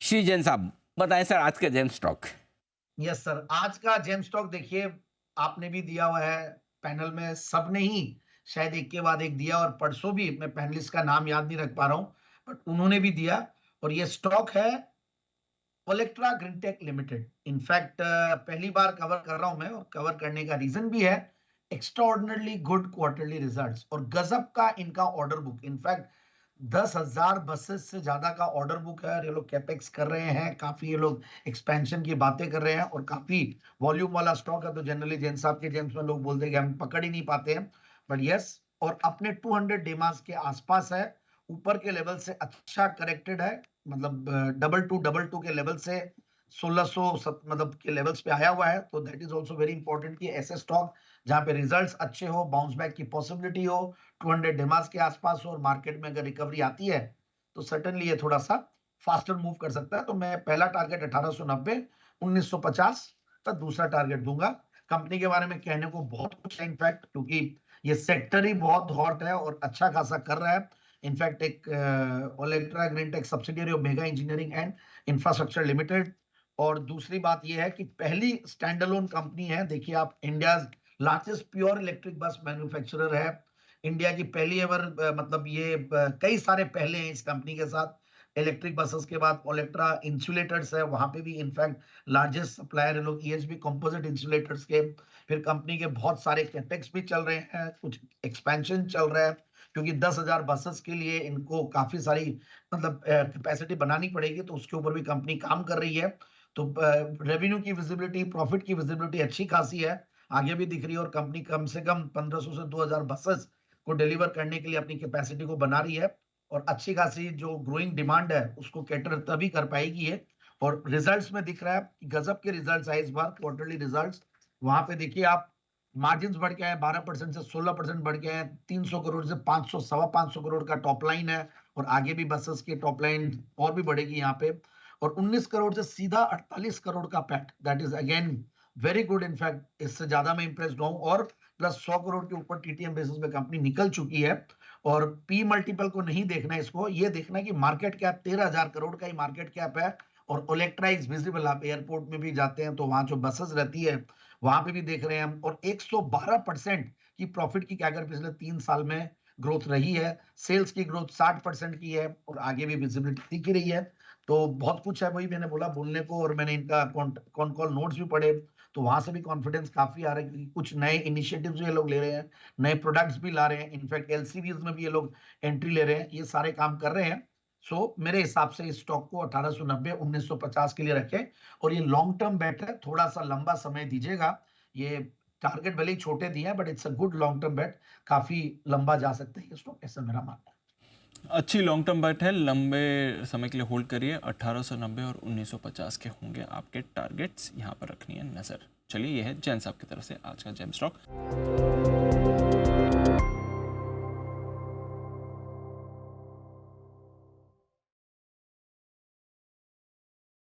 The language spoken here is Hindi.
श्री जैन साहब, बताएं सर आज का जेम स्टॉक। यस सर, आज का जेम स्टॉक देखिए, आपने भी दिया हुआ है पैनल में, सबने ही शायद एक के बाद एक दिया, और परसों भी मैं पैनलिस्ट का नाम याद नहीं रख पा रहा हूं, बट उन्होंने भी दिया। और ये स्टॉक है ओलेक्ट्रा ग्रीनटेक लिमिटेड। इनफैक्ट पहली बार कवर कर रहा हूं मैं, और कवर करने का रीजन भी है एक्स्ट्राऑर्डिनरली गुड क्वार्टरली रिजल्ट्स और गजब का इनका ऑर्डर बुक। इनफैक्ट 10,000 बसेस से ज्यादा का ऑर्डर बुक है, और ये लोग कैपेक्स कर रहे हैं, काफी ये लोग एक्सपेंशन की बातें कर रहे हैं, और काफी वॉल्यूम वाला स्टॉक है। तो जनरली जैन साहब के जेम्स में लोग बोलते हैं कि हम पकड़ ही नहीं पाते हैं, बट यस। और अपने 200 डेमास के आसपास है, ऊपर के लेवल से अच्छा करेक्टेड है, मतलब डबल टू के लेवल से 1600 मतलब के लेवल्स पे आया हुआ है। तो that is also very important कि ऐसे स्टॉक जहां पे रिजल्ट्स अच्छे हो, बाउंस बैक की पॉसिबिलिटी हो, 200 डेमास के आसपास हो, और मार्केट में अगर रिकवरी आती है तो सर्टेनली ये थोड़ा सा फास्टर मूव कर सकता है। तो मैं पहला टारगेट 1890, 1950 तक दूसरा टारगेट दूंगा। कंपनी के बारे में कहने को बहुत कुछ है इनफैक्ट, क्योंकि ये सेक्टर ही बहुत हॉट है और अच्छा खासा कर रहा है। इनफैक्ट एक Olectra Greentech subsidiary of mega engineering and infrastructure limited. और दूसरी बात यह है कि पहली स्टैंड अलोन कंपनी है, देखिए आप, India largest pure electric bus manufacturer है, इंडिया की पहली एवर, मतलब ये कई सारे पहले हैं इस कंपनी के साथ। इलेक्ट्रिक बसेस के बाद ओलेक्ट्रा इंसुलेटर्स है, वहां पे भी इनफैक्ट लार्जेस्ट सप्लायर है लोग ईएचबी कंपोजिट इंसुलेटर्स के। फिर कंपनी के बहुत सारे कैपेक्स भी चल रहे हैं, कुछ एक्सपेंशन चल रहा है, क्योंकि 10,000 बसेस के लिए इनको काफी सारी मतलब कैपेसिटी बनानी पड़ेगी, तो उसके ऊपर भी कंपनी काम कर रही है। तो रेवेन्यू की विजिबिलिटी, प्रॉफिट की विजिबिलिटी अच्छी खासी है, आगे भी दिख रही है, और कंपनी कम से कम 1500 से 2000 बसेस को डिलीवर करने के लिए अपनी कैपेसिटी को बना रही है, और अच्छी खासी जो ग्रोइंग डिमांड है उसको कैटर तभी कर पाएगी ये। और रिजल्ट्स में दिख रहा है कि गजब के रिजल्ट्स आए इस बार, क्वार्टरली रिजल्ट्स। वहां पे देखिए आप, मार्जिन बढ़ के आए 12% से 16% बढ़ के आए, 300 करोड़ से 500 सवा 500 करोड़ का टॉप लाइन है, और आगे भी बसेस की टॉप लाइन और भी बढ़ेगी यहाँ पे। और 19 करोड़ से सीधा 48 करोड़ का PAT, that is again very good. In fact इससे ज्यादा मैं इंप्रेस्ड हूं, और प्लस 100 करोड़ के ऊपर टीटीएम बेसिस पे कंपनी निकल चुकी है। और पी मल्टीपल को नहीं देखना है, इसको ये देखना है कि मार्केट कैप 13,000 करोड़ का ही मार्केट कैप है, और ओलेक्ट्रा इज विजिबल। आप एयरपोर्ट में भी जाते हैं तो वहां जो बसेस रहती है वहां पे भी देख रहे हैं हम, और 112% की प्रॉफिट की क्या कर पिछले 3 साल में ग्रोथ रही है, सेल्स की ग्रोथ 60% की है, और आगे भी विजिबिलिटी दिख रही है। तो बहुत कुछ है, वही मैंने बोला बोलने को, और मैंने इनका कॉन कॉल नोट्स भी पढ़े, तो वहां से भी कॉन्फिडेंस काफी आ रहा है, क्योंकि कुछ नए इनिशिएटिव्स ये लोग ले रहे हैं, नए प्रोडक्ट्स भी ला रहे हैं, इनफैक्ट एलसीवीज में भी ये लोग एंट्री ले रहे हैं, ये सारे काम कर रहे हैं। सो मेरे हिसाब से इस स्टॉक को 1890 1950 के लिए रखें, और ये लॉन्ग टर्म बेट है, थोड़ा सा लंबा समय दीजिएगा। ये टारगेट भले ही छोटे दिए हैं, but it's a good long term bet, काफी लंबा जा सकते हैं ये स्टॉक, ऐसा मेरा मानना है। अच्छी लॉन्ग टर्म बैट है, लंबे समय के लिए होल्ड करिए। 1890 और 1950 के होंगे आपके टारगेट्स, यहाँ पर रखनी है नज़र। चलिए, यह है जैन साहब की तरफ से आज का जेम स्टॉक।